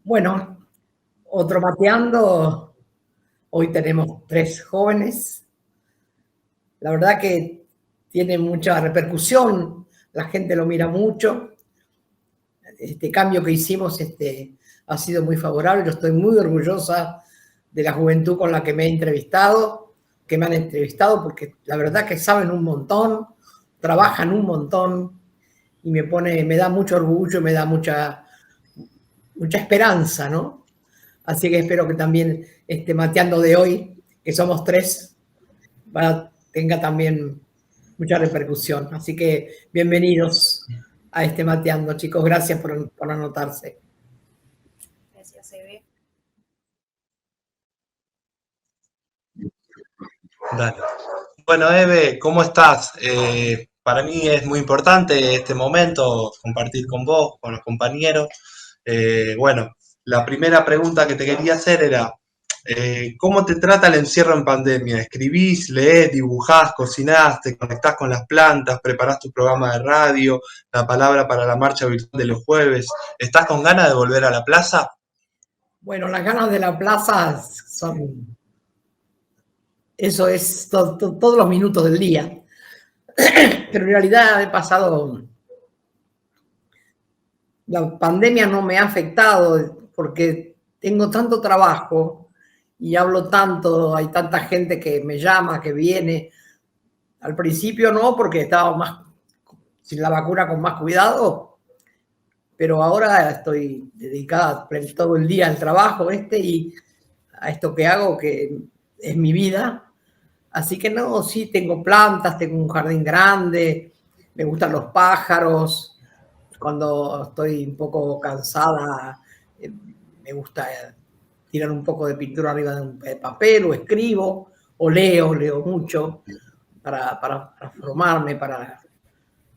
Bueno, otro mateando. Hoy tenemos 3 jóvenes. La verdad que tiene mucha repercusión, la gente lo mira mucho. Este cambio que hicimos ha sido muy favorable. Yo estoy muy orgullosa de la juventud con la que me he entrevistado, que me han entrevistado, porque la verdad que saben un montón, trabajan un montón y me da mucho orgullo, me da mucha esperanza, ¿no? Así que espero que también este mateando de hoy, que somos 3, tenga también mucha repercusión. Así que bienvenidos a este mateando, chicos. Gracias por anotarse. Gracias, Eve. Dale. Bueno, Eve, ¿cómo estás? Para mí es muy importante este momento, compartir con vos, con los compañeros. Bueno, la primera pregunta que te quería hacer era, ¿cómo te trata el encierro en pandemia? ¿Escribís, lees, dibujás, cocinás, te conectás con las plantas, preparás tu programa de radio, la palabra para la marcha virtual de los jueves? ¿Estás con ganas de volver a la plaza? Bueno, las ganas de la plaza son... Eso es todos los minutos del día. Pero en realidad he pasado... La pandemia no me ha afectado porque tengo tanto trabajo y hablo tanto, hay tanta gente que me llama, que viene. Al principio no, porque estaba más sin la vacuna con más cuidado, pero ahora estoy dedicada todo el día al trabajo y a esto que hago, que es mi vida. Así que no, sí, tengo plantas, tengo un jardín grande, me gustan los pájaros. Cuando estoy un poco cansada, me gusta tirar un poco de pintura arriba de un papel, o escribo, o leo mucho para formarme,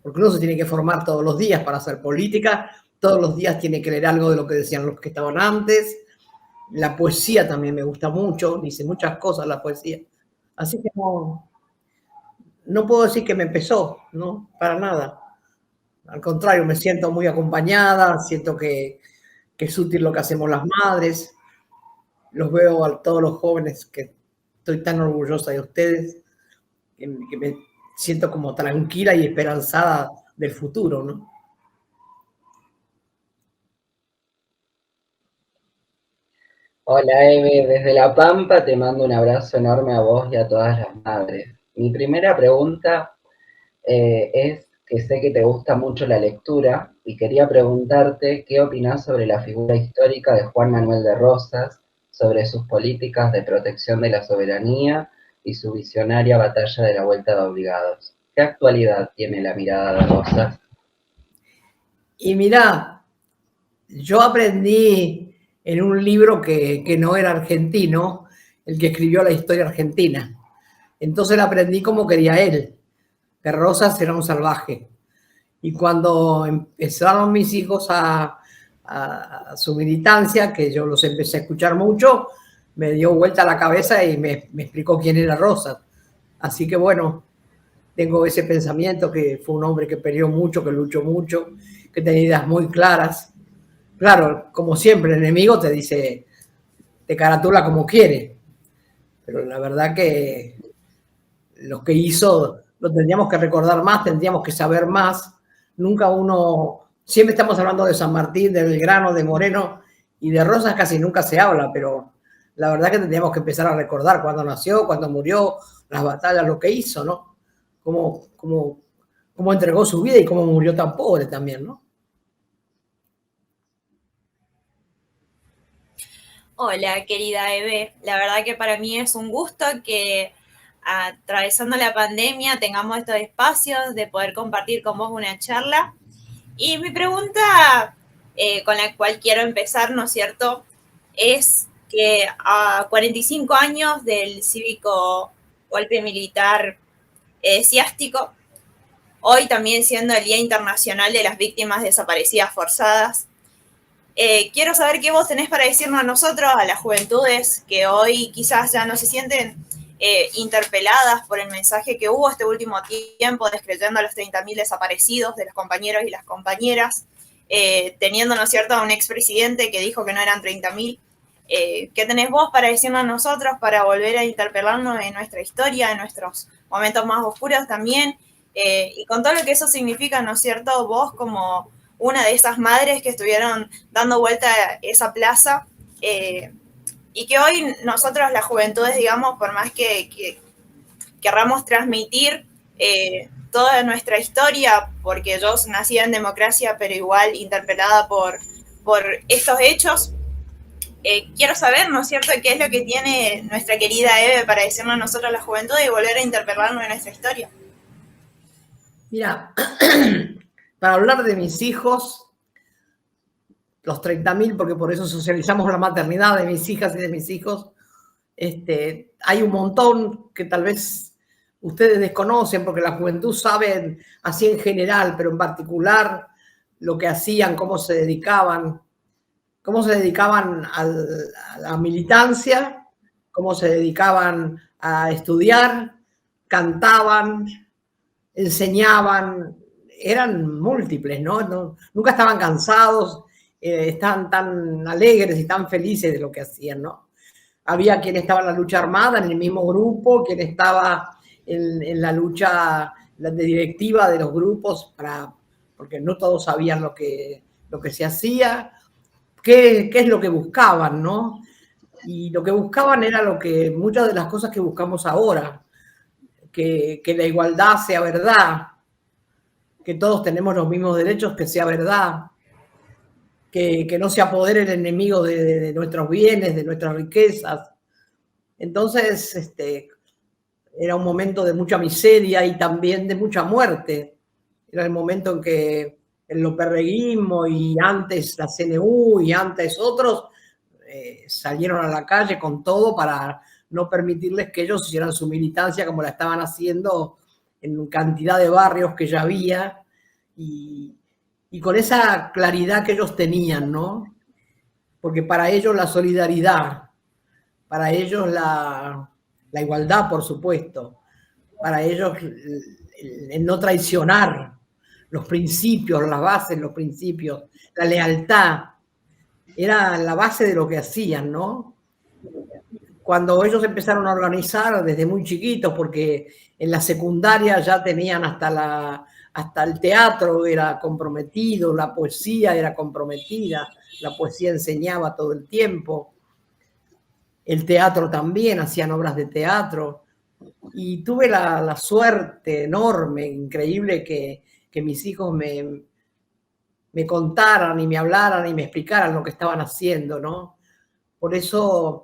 porque uno se tiene que formar todos los días para hacer política, todos los días tiene que leer algo de lo que decían los que estaban antes. La poesía también me gusta mucho, dice muchas cosas la poesía. Así que no puedo decir que me empezó, ¿no? Para nada. Al contrario, me siento muy acompañada, siento que es útil lo que hacemos las madres. Los veo a todos los jóvenes, que estoy tan orgullosa de ustedes, que me siento como tranquila y esperanzada del futuro, ¿no? Hola Eve, desde La Pampa te mando un abrazo enorme a vos y a todas las madres. Mi primera pregunta es que sé que te gusta mucho la lectura y quería preguntarte qué opinás sobre la figura histórica de Juan Manuel de Rosas, sobre sus políticas de protección de la soberanía y su visionaria batalla de la Vuelta de Obligados. ¿Qué actualidad tiene la mirada de Rosas? Y mirá, yo aprendí en un libro que no era argentino, el que escribió la historia argentina. Entonces la aprendí como quería él, que Rosas era un salvaje. Y cuando empezaron mis hijos a su militancia, que yo los empecé a escuchar mucho, me dio vuelta la cabeza y me explicó quién era Rosas. Así que bueno, tengo ese pensamiento, que fue un hombre que peleó mucho, que luchó mucho, que tenía ideas muy claras. Claro, como siempre, el enemigo te dice, te caratula como quiere, pero la verdad que lo que hizo lo tendríamos que recordar más, tendríamos que saber más. Nunca siempre estamos hablando de San Martín, de Belgrano, de Moreno, y de Rosas casi nunca se habla, pero la verdad que tendríamos que empezar a recordar cuándo nació, cuándo murió, las batallas, lo que hizo, ¿no? Cómo entregó su vida y cómo murió tan pobre también, ¿no? Hola, querida Eve. La verdad que para mí es un gusto que atravesando la pandemia tengamos estos espacios de poder compartir con vos una charla. Y mi pregunta con la cual quiero empezar, ¿no es cierto?, es que a 45 años del cívico golpe militar ciástico, hoy también siendo el Día Internacional de las Víctimas Desaparecidas Forzadas, quiero saber qué vos tenés para decirnos a nosotros, a las juventudes que hoy quizás ya no se sienten interpeladas por el mensaje que hubo este último tiempo, descreyendo a los 30.000 desaparecidos de los compañeros y las compañeras. teniendo, ¿no es cierto?, a un expresidente que dijo que no eran 30.000. ¿Qué tenés vos para decirnos a nosotros, para volver a interpelarnos en nuestra historia, en nuestros momentos más oscuros también? Y con todo lo que eso significa, ¿no es cierto?, vos como una de esas madres que estuvieron dando vuelta a esa plaza, y que hoy nosotros, las juventudes, digamos, por más que querramos transmitir toda nuestra historia, porque yo nací en democracia, pero igual interpelada por estos hechos, quiero saber, ¿no es cierto?, qué es lo que tiene nuestra querida Eve para decirnos a nosotros, la juventud, y volver a interpelarnos en nuestra historia. Mira, para hablar de mis hijos, los 30.000, porque por eso socializamos la maternidad de mis hijas y de mis hijos, hay un montón que tal vez ustedes desconocen, porque la juventud sabe así en general, pero en particular lo que hacían, cómo se dedicaban a la militancia, cómo se dedicaban a estudiar, cantaban, enseñaban, eran múltiples, ¿no? Nunca estaban cansados, estaban tan alegres y tan felices de lo que hacían, ¿no? Había quien estaba en la lucha armada, en el mismo grupo, quien estaba en la lucha de directiva de los grupos, porque no todos sabían lo que se hacía, qué es lo que buscaban, ¿no? Y lo que buscaban era muchas de las cosas que buscamos ahora, que la igualdad sea verdad, que todos tenemos los mismos derechos, que sea verdad, que no se apodere el enemigo de nuestros bienes, de nuestras riquezas. Entonces, era un momento de mucha miseria y también de mucha muerte. Era el momento en que el loperreguismo y antes la CNU y antes otros salieron a la calle con todo para no permitirles que ellos hicieran su militancia como la estaban haciendo en cantidad de barrios que ya había, y con esa claridad que ellos tenían, ¿no? Porque para ellos la solidaridad, para ellos la igualdad, por supuesto, para ellos el no traicionar los principios, las bases, los principios, la lealtad, era la base de lo que hacían, ¿no? Cuando ellos empezaron a organizar desde muy chiquitos, porque en la secundaria ya tenían hasta el teatro era comprometido, la poesía era comprometida, la poesía enseñaba todo el tiempo, el teatro también, hacían obras de teatro, y tuve la suerte enorme, increíble, que mis hijos me contaran y me hablaran y me explicaran lo que estaban haciendo, ¿no? Por eso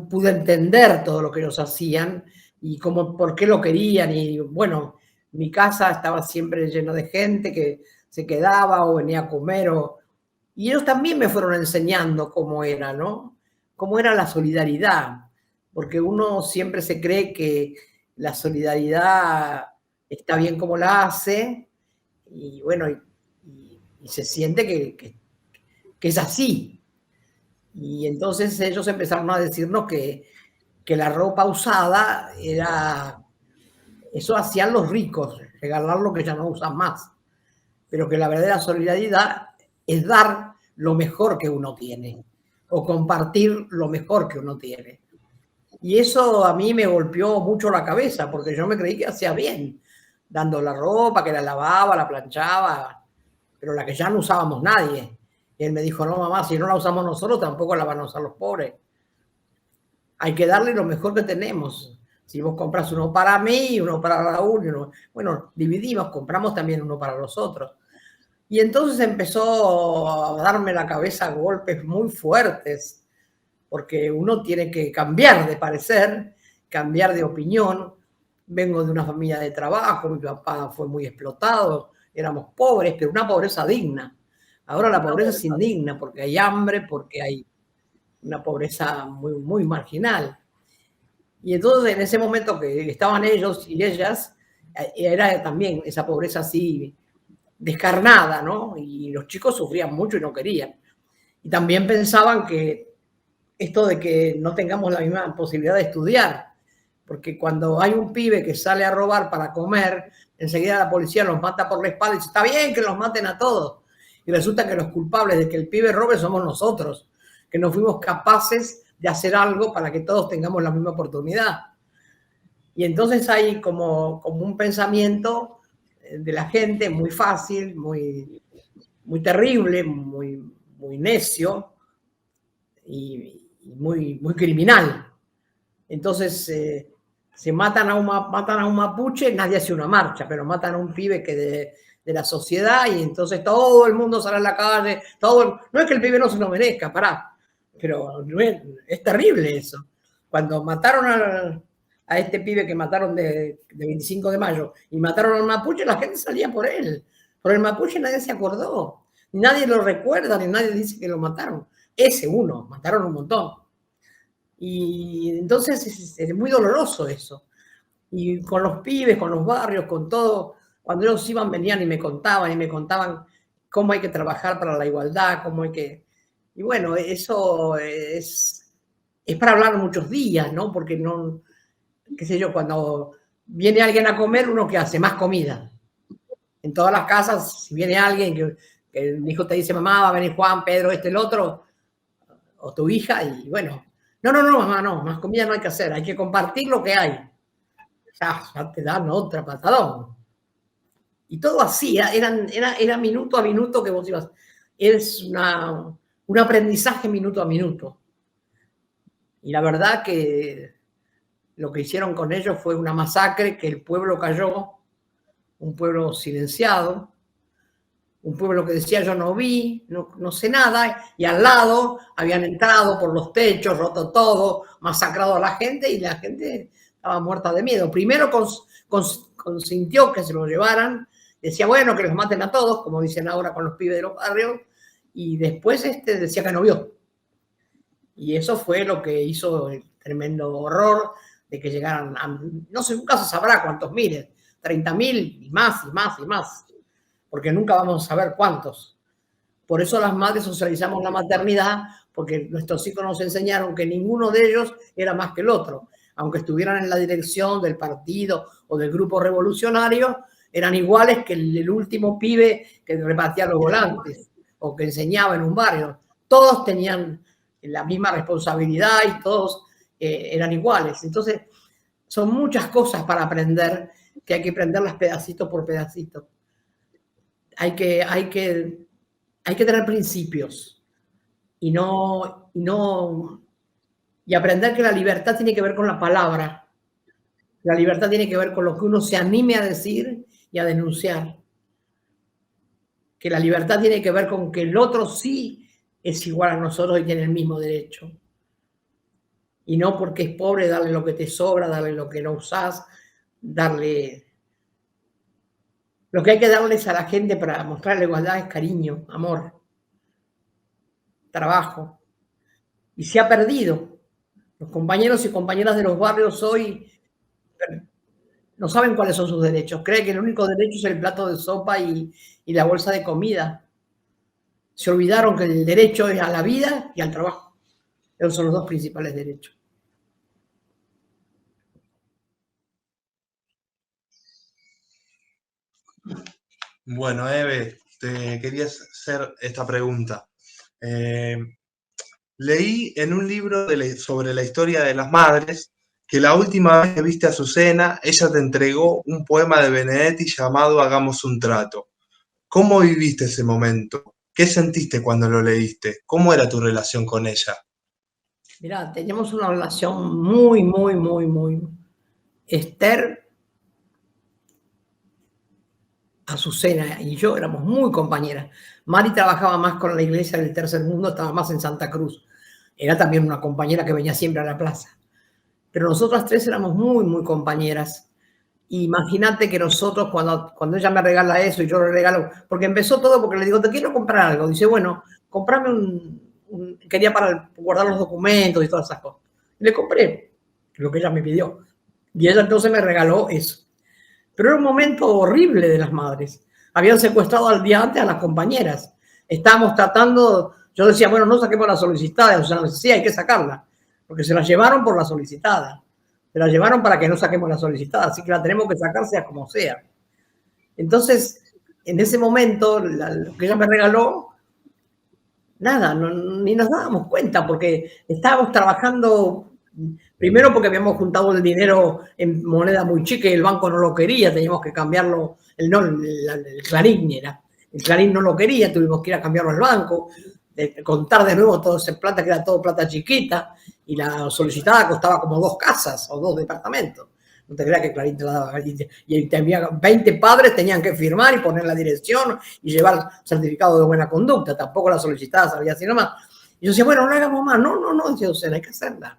pude entender todo lo que ellos hacían y por qué lo querían. Y bueno, mi casa estaba siempre llena de gente que se quedaba o venía a comer. Y ellos también me fueron enseñando cómo era, ¿no? Cómo era la solidaridad. Porque uno siempre se cree que la solidaridad está bien como la hace. Y bueno, y se siente que es así. Y entonces ellos empezaron a decirnos que la ropa usada eso hacían los ricos, regalar lo que ya no usan más. Pero que la verdadera solidaridad es dar lo mejor que uno tiene o compartir lo mejor que uno tiene. Y eso a mí me golpeó mucho la cabeza, porque yo me creí que hacía bien, dando la ropa, que la lavaba, la planchaba, pero la que ya no usábamos nadie. Y él me dijo, no, mamá, si no la usamos nosotros, tampoco la van a usar los pobres. Hay que darle lo mejor que tenemos. Si vos compras uno para mí, uno para Raúl, bueno, dividimos, compramos también uno para los otros. Y entonces empezó a darme la cabeza golpes muy fuertes, porque uno tiene que cambiar de parecer, cambiar de opinión. Vengo de una familia de trabajo, mi papá fue muy explotado, éramos pobres, pero una pobreza digna. Ahora la pobreza es indigna porque hay hambre, porque hay una pobreza muy, muy marginal. Y entonces en ese momento que estaban ellos y ellas, era también esa pobreza así descarnada, ¿no? Y los chicos sufrían mucho y no querían. Y también pensaban que esto de que no tengamos la misma posibilidad de estudiar, Porque cuando hay un pibe que sale a robar para comer, enseguida la policía los mata por la espalda y dice, está bien que los maten a todos. Y resulta que los culpables de que el pibe robe somos nosotros, que no fuimos capaces de hacer algo para que todos tengamos la misma oportunidad. Y entonces hay como un pensamiento de la gente muy fácil, muy terrible, muy necio y muy criminal. Entonces se matan a un mapuche, nadie hace una marcha, pero matan a un pibe que de la sociedad y entonces todo el mundo sale a la calle. No es que el pibe no se lo merezca, pará, pero es terrible eso. Cuando mataron a este pibe que mataron de 25 de mayo y mataron al mapuche, la gente salía por él. Por el mapuche nadie se acordó, ni nadie lo recuerda, ni nadie dice que lo mataron. Ese uno, mataron un montón. Y entonces es muy doloroso eso. Y con los pibes, con los barrios, con todo, cuando ellos iban, venían y me contaban cómo hay que trabajar para la igualdad, cómo hay que... Y bueno, eso es para hablar muchos días, ¿no? Porque no, qué sé yo, cuando viene alguien a comer, uno que hace más comida. En todas las casas, si viene alguien que el hijo te dice, mamá, va a venir Juan, Pedro, el otro, o tu hija, y bueno, no, mamá, no, más comida no hay que hacer, hay que compartir lo que hay. Ya te dan otra patadón. Y todo así, era minuto a minuto que vos ibas. Es un aprendizaje minuto a minuto. Y la verdad que lo que hicieron con ellos fue una masacre, que el pueblo cayó, un pueblo silenciado, un pueblo que decía yo no vi, no sé nada, y al lado habían entrado por los techos, roto todo, masacrado a la gente y la gente estaba muerta de miedo. Primero consintió que se lo llevaran, decía bueno que los maten a todos, como dicen ahora con los pibes de los barrios, y después decía que no vio. Y eso fue lo que hizo el tremendo horror de que llegaran a, no sé, nunca se sabrá cuántos miles, 30.000 y más, porque nunca vamos a saber cuántos. Por eso las madres socializamos la maternidad, porque nuestros hijos nos enseñaron que ninguno de ellos era más que el otro. Aunque estuvieran en la dirección del partido o del grupo revolucionario, eran iguales que el último pibe que repartía los volantes o que enseñaba en un barrio. Todos tenían la misma responsabilidad y todos eran iguales. Entonces, son muchas cosas para aprender, que hay que aprenderlas pedacito por pedacito. Hay que tener principios y aprender que la libertad tiene que ver con la palabra. La libertad tiene que ver con lo que uno se anime a decir y a denunciar. Que la libertad tiene que ver con que el otro sí es igual a nosotros y tiene el mismo derecho. Y no porque es pobre darle lo que te sobra, darle lo que no usás, darle... Lo que hay que darles a la gente para mostrar la igualdad es cariño, amor, trabajo. Y se ha perdido. Los compañeros y compañeras de los barrios hoy no saben cuáles son sus derechos. Creen que el único derecho es el plato de sopa y la bolsa de comida. Se olvidaron que el derecho es a la vida y al trabajo. Esos son los dos principales derechos. Bueno, Eve, te quería hacer esta pregunta. Leí en un libro sobre la historia de las madres que la última vez que viste a Azucena, ella te entregó un poema de Benedetti llamado Hagamos un trato. ¿Cómo viviste ese momento? ¿Qué sentiste cuando lo leíste? ¿Cómo era tu relación con ella? Mirá, teníamos una relación muy... Esther, Azucena y yo éramos muy compañeras. Mari trabajaba más con la iglesia del Tercer Mundo, estaba más en Santa Cruz. Era también una compañera que venía siempre a la plaza. Pero nosotras tres éramos muy compañeras. Imagínate que nosotros, cuando ella me regala eso y yo le regalo, porque empezó todo porque le digo, te quiero comprar algo. Dice, bueno, comprame quería para guardar los documentos y todas esas cosas. Y le compré lo que ella me pidió. Y ella entonces me regaló eso. Pero era un momento horrible de las madres. Habían secuestrado al día antes a las compañeras. Estábamos tratando, yo decía, bueno, no saquemos la solicitada. O sea, sí, hay que sacarla. Porque se la llevaron por la solicitada. Se la llevaron para que no saquemos la solicitada, así que la tenemos que sacar sea como sea. Entonces, en ese momento, lo que ella me regaló, nada, ni nos dábamos cuenta, porque estábamos trabajando, primero porque habíamos juntado el dinero en moneda muy chica y el banco no lo quería, teníamos que cambiarlo, el Clarín era, el Clarín no lo quería, tuvimos que ir a cambiarlo al banco, contar de nuevo todo ese plata, que era todo plata chiquita, y la solicitada costaba como 2 casas o 2 departamentos. No te creas que Clarín te la daba. Y tenía 20 padres, tenían que firmar y poner la dirección y llevar certificado de buena conducta. Tampoco la solicitada sabía así nomás. Y yo decía, bueno, no hagamos más. No, decía, o sea, hay que hacerla.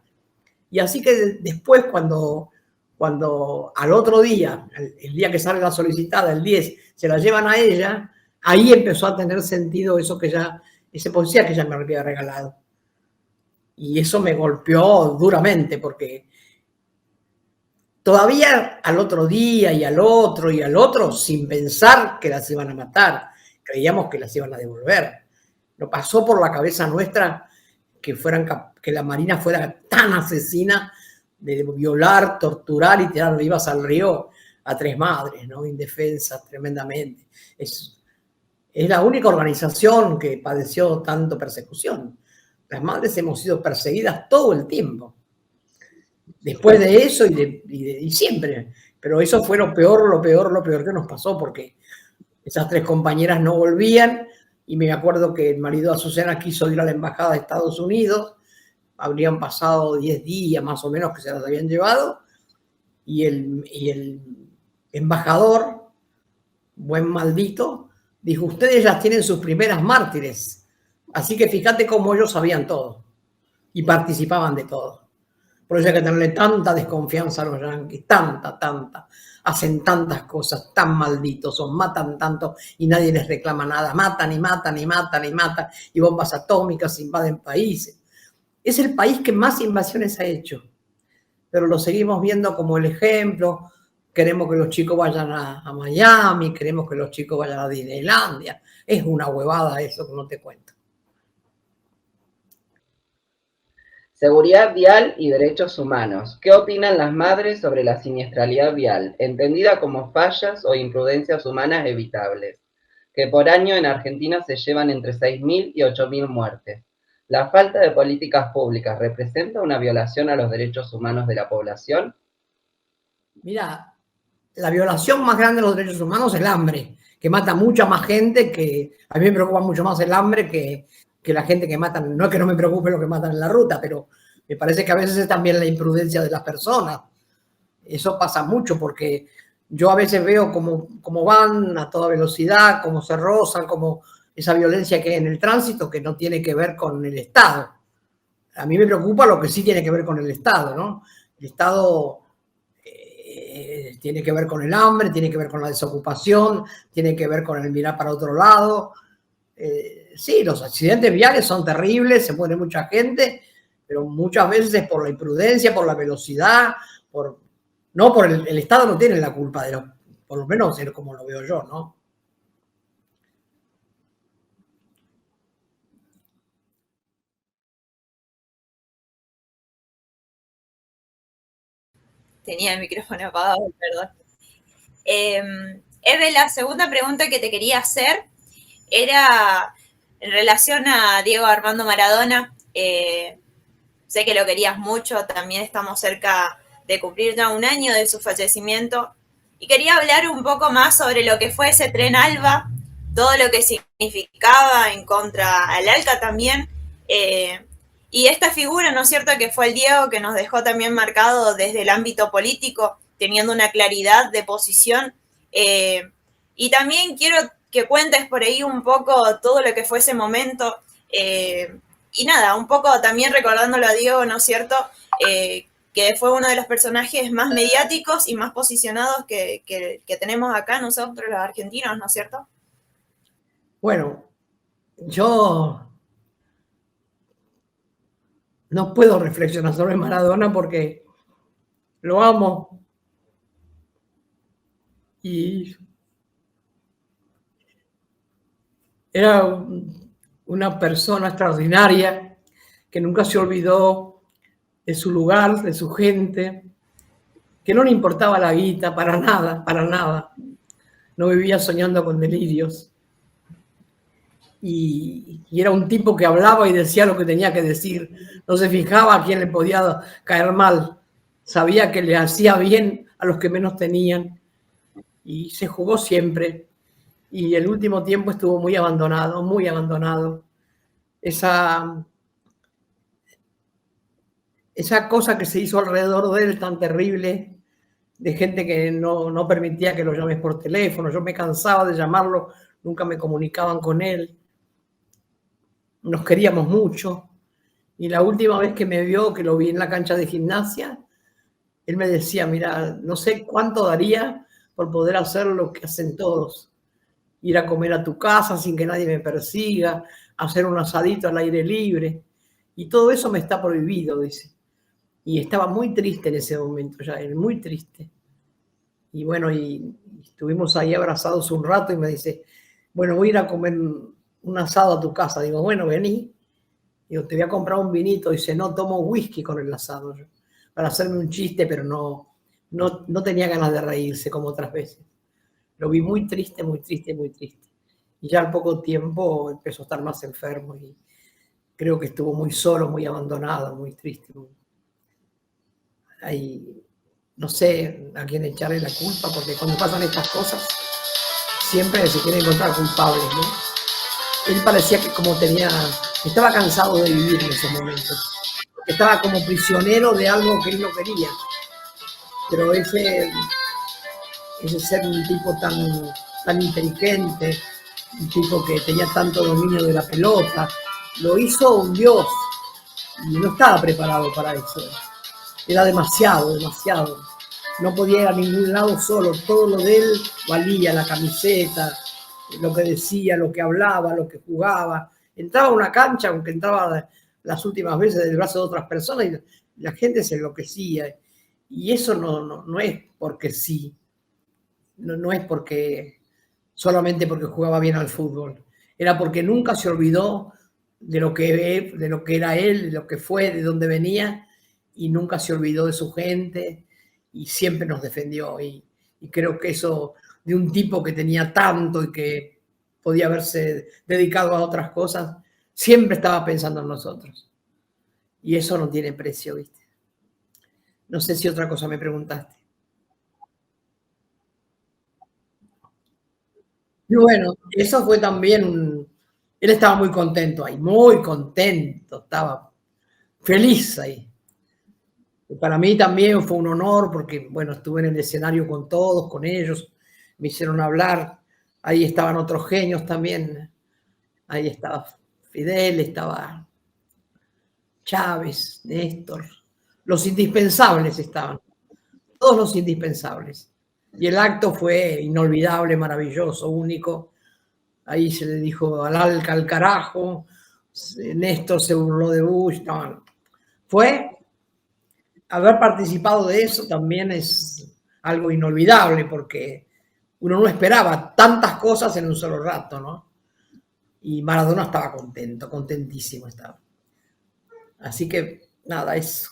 Y así que después, cuando al otro día, el día que sale la solicitada, el 10, se la llevan a ella, ahí empezó a tener sentido eso que ya, ese policía que ya me había regalado. Y eso me golpeó duramente, porque todavía al otro día y al otro, sin pensar que las iban a matar, creíamos que las iban a devolver. No pasó por la cabeza nuestra que la Marina fuera tan asesina de violar, torturar y tirar vivas al río a 3 madres, ¿no? Indefensas tremendamente. Es la única organización que padeció tanto persecución. Las madres hemos sido perseguidas todo el tiempo. Después de eso y siempre. Pero eso fue lo peor que nos pasó, porque esas 3 compañeras no volvían, y me acuerdo que el marido de Azucena quiso ir a la embajada de Estados Unidos, habrían pasado 10 días más o menos que se las habían llevado, y el embajador, buen maldito, dijo, ustedes ya tienen sus primeras mártires, así que fíjate cómo ellos sabían todo y participaban de todo. Por eso hay que tenerle tanta desconfianza a los yanquis, tanta, hacen tantas cosas, tan malditos son, matan tanto y nadie les reclama nada, matan, y bombas atómicas, invaden países. Es el país que más invasiones ha hecho, pero lo seguimos viendo como el ejemplo. Queremos que los chicos vayan a Miami, queremos que los chicos vayan a Disneylandia. Es una huevada eso que no te cuento. Seguridad vial y derechos humanos. ¿Qué opinan las madres sobre la siniestralidad vial, entendida como fallas o imprudencias humanas evitables, que por año en Argentina se llevan entre 6.000 y 8.000 muertes? ¿La falta de políticas públicas representa una violación a los derechos humanos de la población? Mira, la violación más grande de los derechos humanos es el hambre, que mata mucha más gente, que a mí me preocupa mucho más el hambre que la gente que matan. No es que no me preocupe lo que matan en la ruta, pero me parece que a veces es también la imprudencia de las personas. Eso pasa mucho, porque yo a veces veo cómo van a toda velocidad, cómo se rozan, como esa violencia que hay en el tránsito, que no tiene que ver con el Estado. A mí me preocupa lo que sí tiene que ver con el Estado, ¿no? El Estado tiene que ver con el hambre, tiene que ver con la desocupación, tiene que ver con el mirar para otro lado. Sí, los accidentes viales son terribles, se muere mucha gente, pero muchas veces es por la imprudencia, por la velocidad, el Estado no tiene la culpa por lo menos es como lo veo yo, ¿no? Tenía el micrófono apagado, perdón. Eve, la segunda pregunta que te quería hacer era en relación a Diego Armando Maradona. Sé que lo querías mucho, también estamos cerca de cumplir ya 1 año de su fallecimiento, y quería hablar un poco más sobre lo que fue ese tren Alba, todo lo que significaba en contra al ALCA también, y esta figura, ¿no es cierto?, que fue el Diego, que nos dejó también marcado desde el ámbito político, teniendo una claridad de posición, y también quiero que cuentes por ahí un poco todo lo que fue ese momento, y nada, un poco también recordándolo a Diego, ¿no es cierto?, que fue uno de los personajes más mediáticos y más posicionados que tenemos acá nosotros los argentinos, ¿no es cierto? Bueno, yo no puedo reflexionar sobre Maradona porque lo amo y era una persona extraordinaria que nunca se olvidó de su lugar, de su gente, que no le importaba la guita, para nada, para nada. No vivía soñando con delirios. Y era un tipo que hablaba y decía lo que tenía que decir. No se fijaba a quién le podía caer mal. Sabía que le hacía bien a los que menos tenían. Y se jugó siempre. Y el último tiempo estuvo muy abandonado, muy abandonado. Esa cosa que se hizo alrededor de él tan terrible, de gente que no permitía que lo llames por teléfono. Yo me cansaba de llamarlo, nunca me comunicaban con él. Nos queríamos mucho. Y la última vez que me vio, que lo vi en la cancha de gimnasia, él me decía, mira, no sé cuánto daría por poder hacer lo que hacen todos. Ir a comer a tu casa sin que nadie me persiga, hacer un asadito al aire libre. Y todo eso me está prohibido, dice. Y estaba muy triste en ese momento ya, él muy triste. Y bueno, y estuvimos ahí abrazados un rato y me dice, bueno, voy a ir a comer un asado a tu casa. Digo, bueno, vení. Digo, te voy a comprar un vinito. Dice, no, tomo whisky con el asado. Yo, para hacerme un chiste, pero no tenía ganas de reírse como otras veces. Lo vi muy triste, muy triste, muy triste. Y ya al poco tiempo empezó a estar más enfermo y creo que estuvo muy solo, muy abandonado, muy triste. Ahí, no sé a quién echarle la culpa, porque cuando pasan estas cosas siempre se quieren encontrar culpables, ¿no? Él parecía que estaba cansado de vivir en esos momentos, estaba como prisionero de algo que él no quería. Pero ese ser un tipo tan inteligente, un tipo que tenía tanto dominio de la pelota, lo hizo un dios y no estaba preparado para eso. Era demasiado. No podía ir a ningún lado solo. Todo lo de él valía, la camiseta, lo que decía, lo que hablaba, lo que jugaba. Entraba a una cancha, aunque entraba las últimas veces del brazo de otras personas, y la gente se enloquecía. Y eso no es porque sí. No es solamente porque jugaba bien al fútbol. Era porque nunca se olvidó de lo que era él, de lo que fue, de dónde venía, y nunca se olvidó de su gente y siempre nos defendió. Y creo que eso de un tipo que tenía tanto y que podía haberse dedicado a otras cosas, siempre estaba pensando en nosotros. Y eso no tiene precio, ¿viste? No sé si otra cosa me preguntaste. Y bueno, eso fue también él estaba muy contento ahí, muy contento, estaba feliz ahí. Para mí también fue un honor porque, bueno, estuve en el escenario con todos, con ellos, me hicieron hablar, ahí estaban otros genios también, ahí estaba Fidel, estaba Chávez, Néstor, los indispensables estaban, todos los indispensables. Y el acto fue inolvidable, maravilloso, único. Ahí se le dijo al carajo, Néstor se burló de Bush, no. Haber participado de eso también es algo inolvidable porque uno no esperaba tantas cosas en un solo rato, ¿no? Y Maradona estaba contento, contentísimo estaba. Así que nada, eso.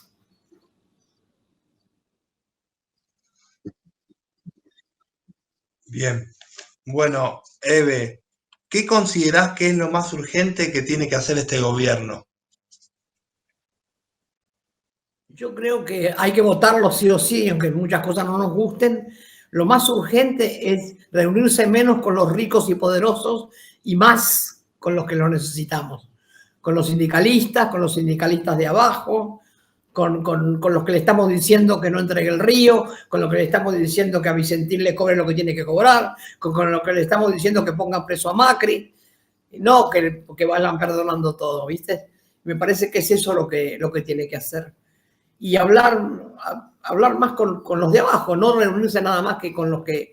Bien. Bueno, Eve, ¿qué considerás que es lo más urgente que tiene que hacer este gobierno? Yo creo que hay que votarlo sí o sí, aunque muchas cosas no nos gusten. Lo más urgente es reunirse menos con los ricos y poderosos y más con los que lo necesitamos. Con los sindicalistas de abajo, con los que le estamos diciendo que no entregue el río, con los que le estamos diciendo que a Vicentín le cobre lo que tiene que cobrar, con los que le estamos diciendo que pongan preso a Macri, no que vayan perdonando todo, ¿viste? Me parece que es eso lo que tiene que hacer. Y hablar más con los de abajo, no reunirse nada más que con los que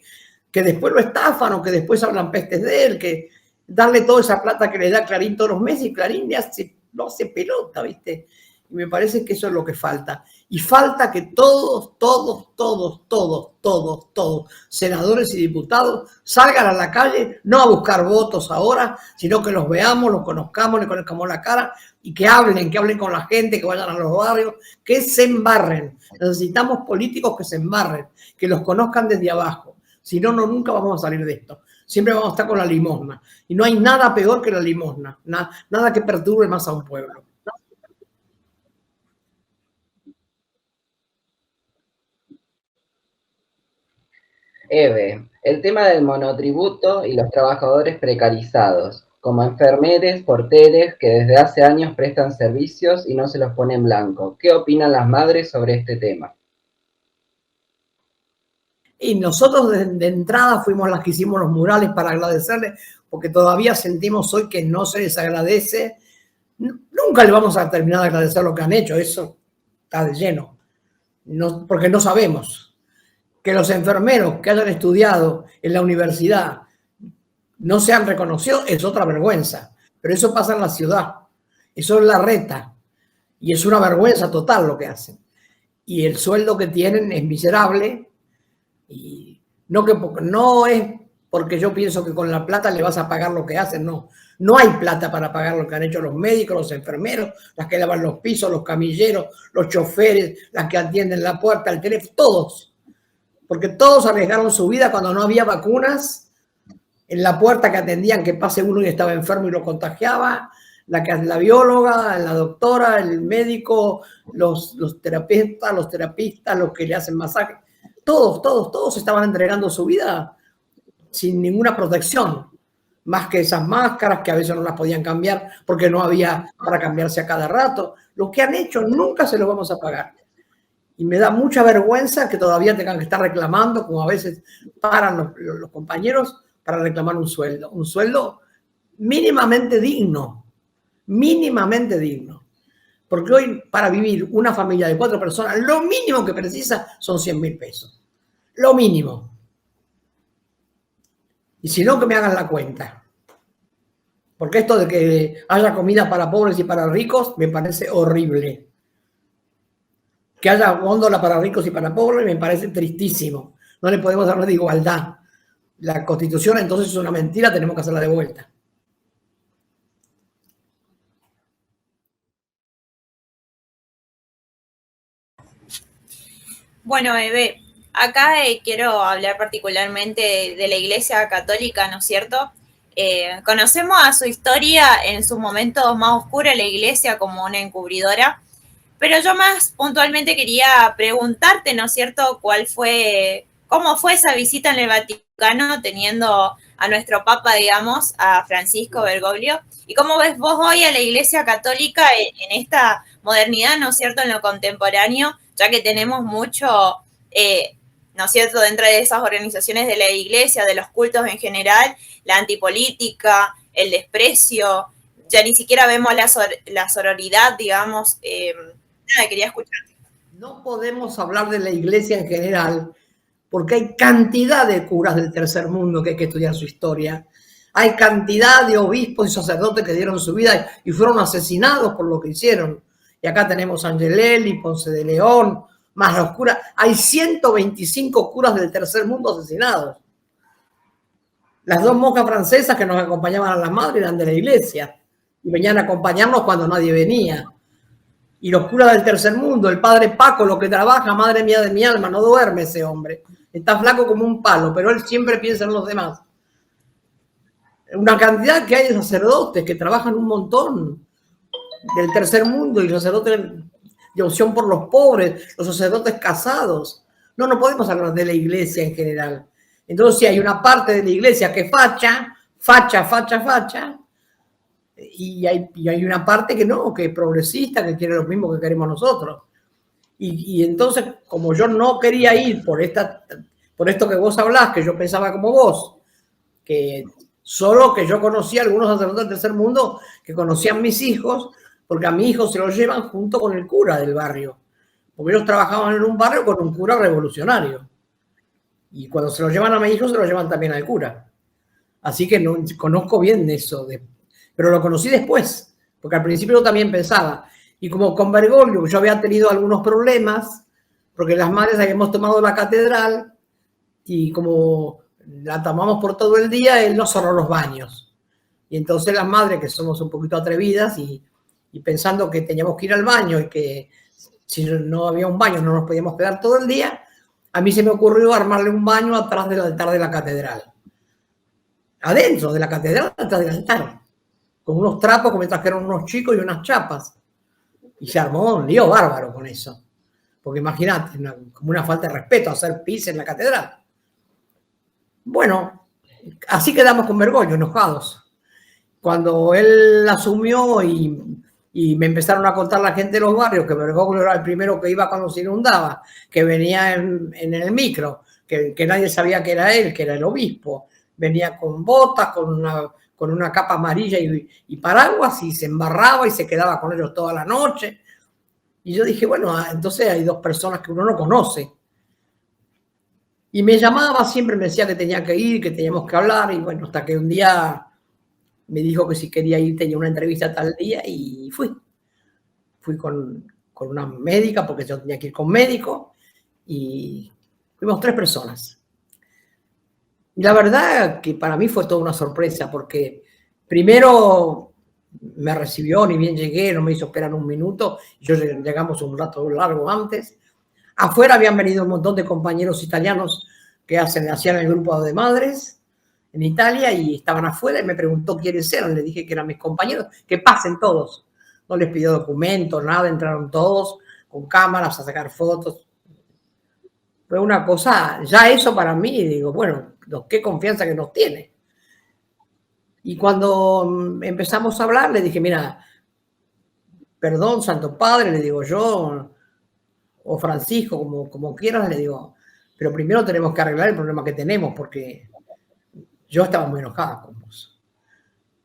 después lo estafan o que después hablan pestes de él, que darle toda esa plata que le da Clarín todos los meses y Clarín no hace pelota, ¿viste? Y me parece que eso es lo que falta. Y falta que todos, senadores y diputados, salgan a la calle, no a buscar votos ahora, sino que los veamos, los conozcamos, les conozcamos la cara y que hablen con la gente, que vayan a los barrios, que se embarren. Necesitamos políticos que se embarren, que los conozcan desde abajo. Si no, nunca vamos a salir de esto. Siempre vamos a estar con la limosna. Y no hay nada peor que la limosna. Nada que perturbe más a un pueblo. Eve, el tema del monotributo y los trabajadores precarizados, como enfermeres, porteres, que desde hace años prestan servicios y no se los pone en blanco. ¿Qué opinan las madres sobre este tema? Y nosotros de entrada fuimos las que hicimos los murales para agradecerles, porque todavía sentimos hoy que no se les agradece. Nunca le vamos a terminar de agradecer lo que han hecho, eso está de lleno, porque no sabemos. Que los enfermeros que hayan estudiado en la universidad no se han reconocido es otra vergüenza, pero eso pasa en la ciudad, eso es la reta, y es una vergüenza total lo que hacen. Y el sueldo que tienen es miserable, y no es porque yo pienso que con la plata le vas a pagar lo que hacen, no hay plata para pagar lo que han hecho los médicos, los enfermeros, las que lavan los pisos, los camilleros, los choferes, las que atienden la puerta, el teléfono, todos. Porque todos arriesgaron su vida cuando no había vacunas, en la puerta que atendían que pase uno y estaba enfermo y lo contagiaba, la bióloga, la doctora, el médico, los terapeutas, los terapistas, los que le hacen masaje, todos estaban entregando su vida sin ninguna protección, más que esas máscaras que a veces no las podían cambiar porque no había para cambiarse a cada rato. Lo que han hecho nunca se lo vamos a pagar. Y me da mucha vergüenza que todavía tengan que estar reclamando, como a veces paran los compañeros para reclamar un sueldo mínimamente digno, Porque hoy para vivir una familia de 4 personas, lo mínimo que precisa son 100.000 pesos, lo mínimo. Y si no, que me hagan la cuenta. Porque esto de que haya comida para pobres y para ricos me parece horrible. Que haya góndola para ricos y para pobres me parece tristísimo. No le podemos hablar de igualdad. La Constitución entonces es una mentira, tenemos que hacerla de vuelta. Bueno, Eve, acá quiero hablar particularmente de la Iglesia Católica, ¿no es cierto? Conocemos a su historia en su momento más oscuro, la Iglesia como una encubridora. Pero yo más puntualmente quería preguntarte, ¿no es cierto?, cómo fue esa visita en el Vaticano teniendo a nuestro Papa, digamos, a Francisco Bergoglio, y cómo ves vos hoy a la Iglesia Católica en esta modernidad, ¿no es cierto?, en lo contemporáneo, ya que tenemos mucho, ¿no es cierto?, dentro de esas organizaciones de la Iglesia, de los cultos en general, la antipolítica, el desprecio, ya ni siquiera vemos la sororidad, digamos. Nada, quería escucharte. No podemos hablar de la Iglesia en general porque hay cantidad de curas del tercer mundo que hay que estudiar su historia. Hay cantidad de obispos y sacerdotes que dieron su vida y fueron asesinados por lo que hicieron. Y acá tenemos a Angelelli, Ponce de León, más los curas. Hay 125 curas del tercer mundo asesinados. Las 2 monjas francesas que nos acompañaban a las madres eran de la Iglesia y venían a acompañarnos cuando nadie venía. Y los curas del tercer mundo, el padre Paco, lo que trabaja, madre mía de mi alma, no duerme ese hombre. Está flaco como un palo, pero él siempre piensa en los demás. Una cantidad que hay de sacerdotes que trabajan un montón del tercer mundo y los sacerdotes de opción por los pobres, los sacerdotes casados. No podemos hablar de la Iglesia en general. Entonces, sí, hay una parte de la Iglesia que facha, y hay una parte que no, que es progresista, que quiere lo mismo que queremos nosotros. Y entonces, como yo no quería ir por esto que vos hablás, que yo pensaba como vos, que solo que yo conocía a algunos sacerdotes del tercer mundo que conocían mis hijos, porque a mi hijo se lo llevan junto con el cura del barrio, porque ellos trabajaban en un barrio con un cura revolucionario. Y cuando se lo llevan a mi hijo, se lo llevan también al cura. Así que conozco bien eso, pero lo conocí después, porque al principio yo también pensaba. Y como con Bergoglio yo había tenido algunos problemas, porque las madres habíamos tomado la catedral y como la tomamos por todo el día, él nos cerró los baños. Y entonces las madres, que somos un poquito atrevidas y pensando que teníamos que ir al baño y que si no había un baño no nos podíamos quedar todo el día, a mí se me ocurrió armarle un baño atrás del altar de la catedral. Adentro de la catedral, atrás del altar. Con unos trapos que me trajeron unos chicos y unas chapas. Y se armó un lío bárbaro con eso. Porque imagínate, como una falta de respeto hacer pis en la catedral. Bueno, así quedamos con Bergoglio, enojados. Cuando él asumió y me empezaron a contar la gente de los barrios que Bergoglio era el primero que iba cuando se inundaba, que venía en el micro, que nadie sabía que era él, que era el obispo, venía con botas, con una capa amarilla y paraguas, y se embarraba y se quedaba con ellos toda la noche. Y yo dije, bueno, entonces hay dos personas que uno no conoce. Y me llamaba, siempre me decía que tenía que ir, que teníamos que hablar, y bueno, hasta que un día me dijo que si quería ir tenía una entrevista tal día y fui. Fui con una médica, porque yo tenía que ir con médico, y fuimos 3 personas. Y la verdad que para mí fue toda una sorpresa, porque primero me recibió, ni bien llegué, no me hizo esperar un minuto, llegamos un rato largo antes. Afuera habían venido un montón de compañeros italianos que hacían el grupo de madres en Italia y estaban afuera y me preguntó quiénes eran. Le dije que eran mis compañeros, que pasen todos. No les pidió documentos, nada, entraron todos con cámaras a sacar fotos. Fue una cosa, ya eso para mí, digo, bueno, qué confianza que nos tiene. Y cuando empezamos a hablar, le dije, mira, perdón, Santo Padre, le digo yo, o Francisco, como quieras, le digo, pero primero tenemos que arreglar el problema que tenemos, porque yo estaba muy enojada con vos.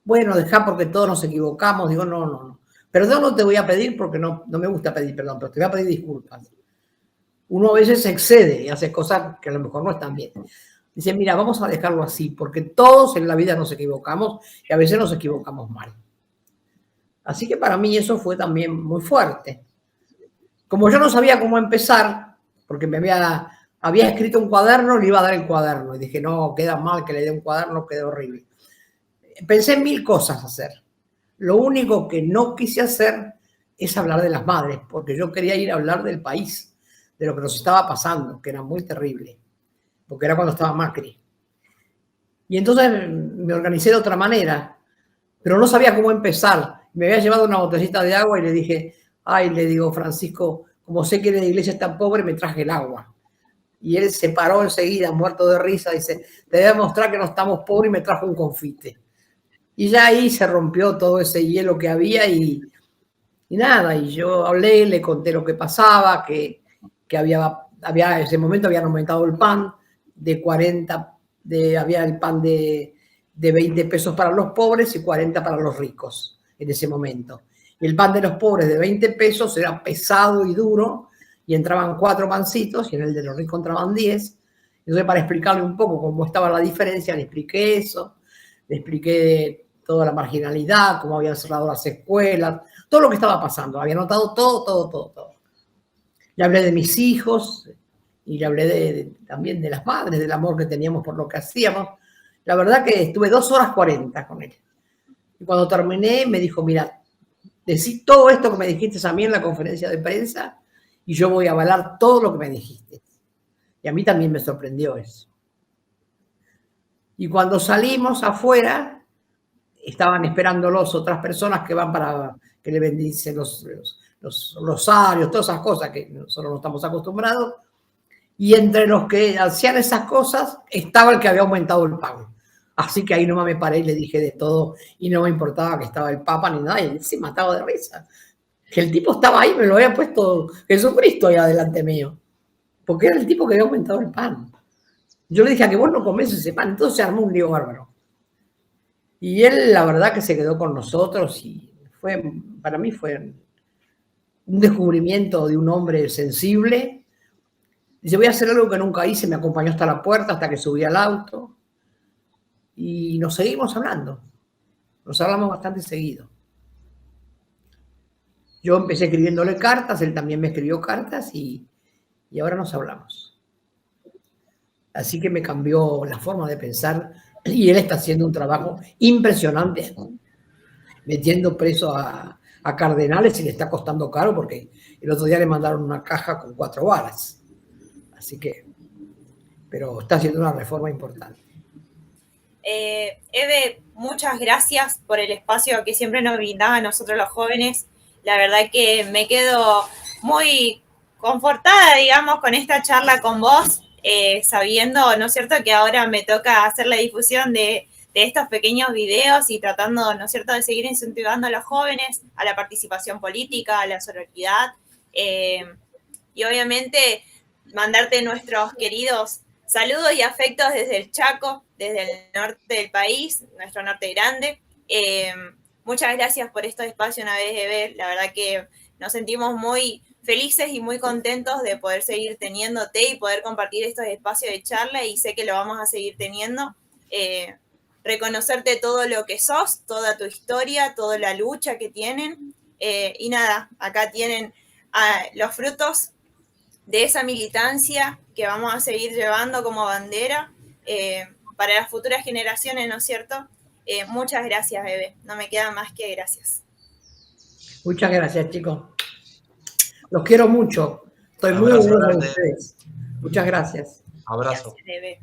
Bueno, dejá porque todos nos equivocamos. Digo, no. Perdón no te voy a pedir porque no me gusta pedir perdón, pero te voy a pedir disculpas. Uno a veces se excede y hace cosas que a lo mejor no están bien. Dice, mira, vamos a dejarlo así, porque todos en la vida nos equivocamos y a veces nos equivocamos mal. Así que para mí eso fue también muy fuerte. Como yo no sabía cómo empezar, porque me había escrito un cuaderno, le iba a dar el cuaderno. Y dije, no, queda mal que le dé un cuaderno, queda horrible. Pensé en 1000 cosas hacer. Lo único que no quise hacer es hablar de las madres, porque yo quería ir a hablar del país, de lo que nos estaba pasando, que era muy terrible, porque era cuando estaba Macri. Y entonces me organicé de otra manera, pero no sabía cómo empezar. Me había llevado una botellita de agua y le dije, le digo, Francisco, como sé que la iglesia es tan pobre, me traje el agua. Y él se paró enseguida, muerto de risa, dice, te voy a mostrar que no estamos pobres, y me trajo un confite. Y ya ahí se rompió todo ese hielo que había y nada, y yo hablé, le conté lo que pasaba, que había en ese momento habían aumentado el pan de 40, había el pan de 20 pesos para los pobres y 40 para los ricos en ese momento. Y el pan de los pobres de 20 pesos era pesado y duro y entraban 4 pancitos y en el de los ricos entraban 10. Entonces, para explicarle un poco cómo estaba la diferencia, le expliqué eso, le expliqué toda la marginalidad, cómo habían cerrado las escuelas, todo lo que estaba pasando. Había notado todo. Le hablé de mis hijos y le hablé también de las madres, del amor que teníamos por lo que hacíamos. La verdad que estuve 2 horas 40 con él. Y cuando terminé me dijo, mira, decí todo esto que me dijiste a mí en la conferencia de prensa y yo voy a avalar todo lo que me dijiste. Y a mí también me sorprendió eso. Y cuando salimos afuera, estaban esperándolos otras personas que van para que le bendicen los rosarios, todas esas cosas que nosotros no estamos acostumbrados. Y entre los que hacían esas cosas estaba el que había aumentado el pan. Así que ahí nomás me paré y le dije de todo y no me importaba que estaba el Papa ni nada. Y él se mataba de risa. Que el tipo estaba ahí, me lo había puesto Jesucristo ahí adelante mío. Porque era el tipo que había aumentado el pan. Yo le dije, a que vos no comés ese pan. Entonces se armó un lío bárbaro. Y él, la verdad, que se quedó con nosotros y para mí fue un descubrimiento de un hombre sensible. Dice, voy a hacer algo que nunca hice, me acompañó hasta la puerta, hasta que subí al auto. Y nos seguimos hablando. Nos hablamos bastante seguido. Yo empecé escribiéndole cartas, él también me escribió cartas y ahora nos hablamos. Así que me cambió la forma de pensar y él está haciendo un trabajo impresionante, metiendo preso a cardenales y le está costando caro porque el otro día le mandaron una caja con 4 balas. Así que, pero está haciendo una reforma importante. Eve, muchas gracias por el espacio que siempre nos brindaba a nosotros los jóvenes. La verdad que me quedo muy confortada, digamos, con esta charla con vos, sabiendo, ¿no es cierto?, que ahora me toca hacer la difusión de estos pequeños videos y tratando, ¿no es cierto?, de seguir incentivando a los jóvenes a la participación política, a la sororidad. Y obviamente mandarte nuestros queridos saludos y afectos desde el Chaco, desde el norte del país, nuestro norte grande. Muchas gracias por este espacio una vez, Eve. La verdad que nos sentimos muy felices y muy contentos de poder seguir teniéndote y poder compartir estos espacios de charla, y sé que lo vamos a seguir teniendo. Reconocerte todo lo que sos, toda tu historia, toda la lucha que tienen. Y nada, acá tienen los frutos de esa militancia que vamos a seguir llevando como bandera para las futuras generaciones, ¿no es cierto? Muchas gracias, Eve. No me queda más que gracias. Muchas gracias, chicos. Los quiero mucho. Estoy muy orgulloso de ustedes. Muchas gracias. Abrazo. Gracias, Eve.